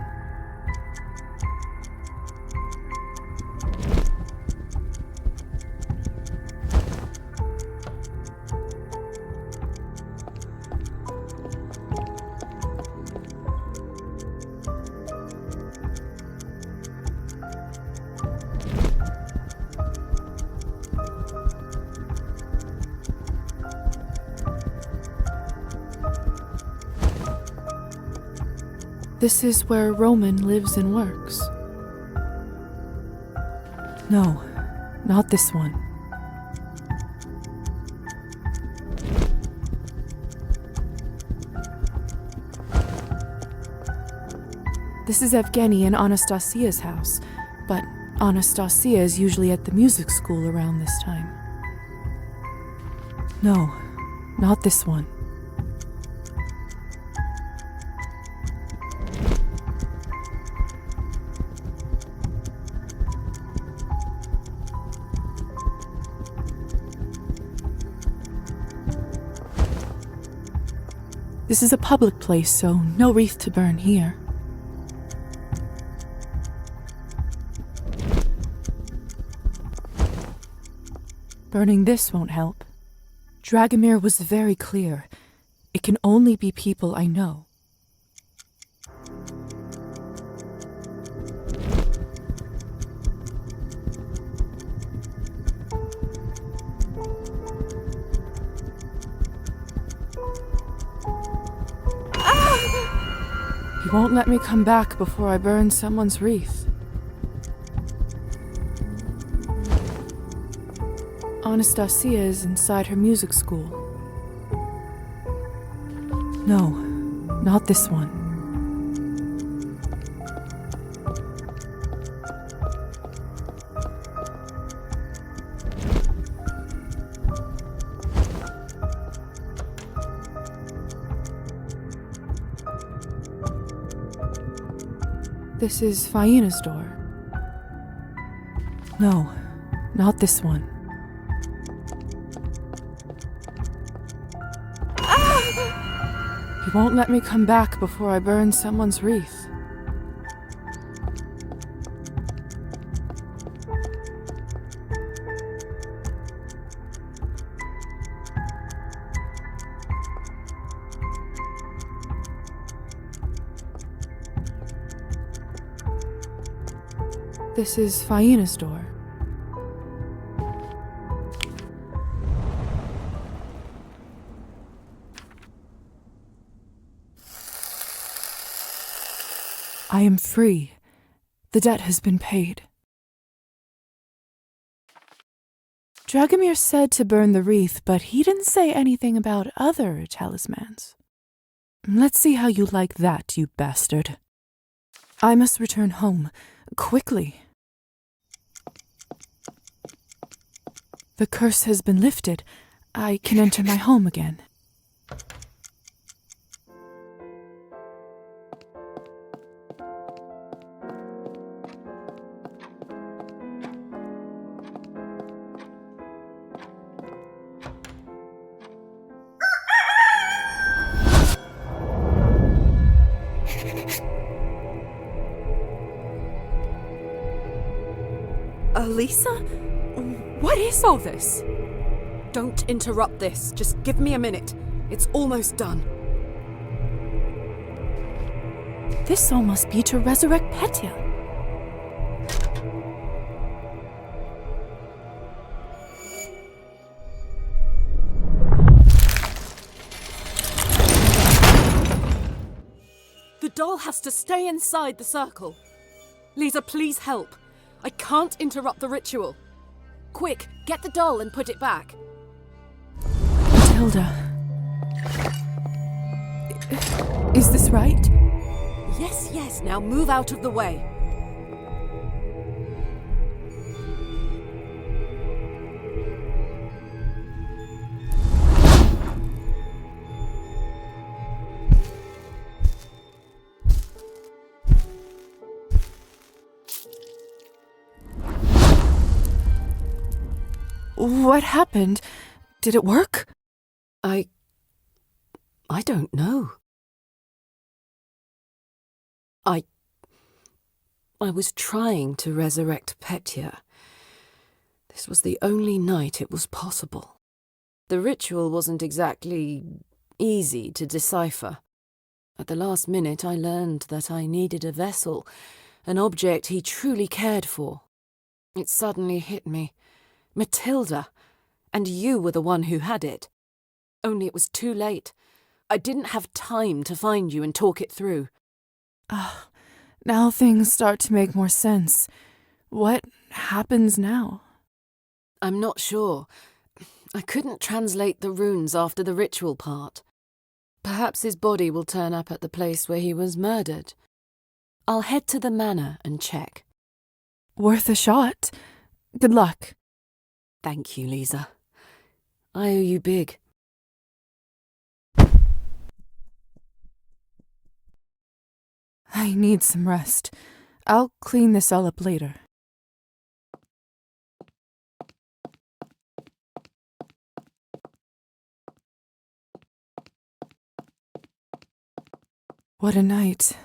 This is where Roman lives and works. No, not this one. This is Evgeny and Anastasia's house, but Anastasia is usually at the music school around this time. No, not this one. This is a public place, so no wreath to burn here. Burning this won't help. Dragomir was very clear. It can only be people I know. He won't let me come back before I burn someone's wreath. Anastasia is inside her music school. No, not this one. This is Faina's door. No, not this one. He won't let me come back before I burn someone's wreath. This is Faina's door. I am free. The debt has been paid. Dragomir said to burn the wreath, but he didn't say anything about other talismans. Let's see how you like that, you bastard. I must return home, quickly. The curse has been lifted. I can enter my home again. Lisa? What is all this? Don't interrupt this. Just give me a minute. It's almost done. This all must be to resurrect Petya. The doll has to stay inside the circle. Lisa, please help. I can't interrupt the ritual. Quick, get the doll and put it back. Matilda. Is this right? Yes, now move out of the way. What happened? Did it work? I don't know. I was trying to resurrect Petya. This was the only night it was possible. The ritual wasn't exactly easy to decipher. At the last minute, I learned that I needed a vessel, an object he truly cared for. It suddenly hit me. Matilda, and you were the one who had it. Only it was too late. I didn't have time to find you and talk it through. Now things start to make more sense. What happens now? I'm not sure. I couldn't translate the runes after the ritual part. Perhaps his body will turn up at the place where he was murdered. I'll head to the manor and check. Worth a shot. Good luck. Thank you, Lisa. I owe you big. I need some rest. I'll clean this all up later. What a night.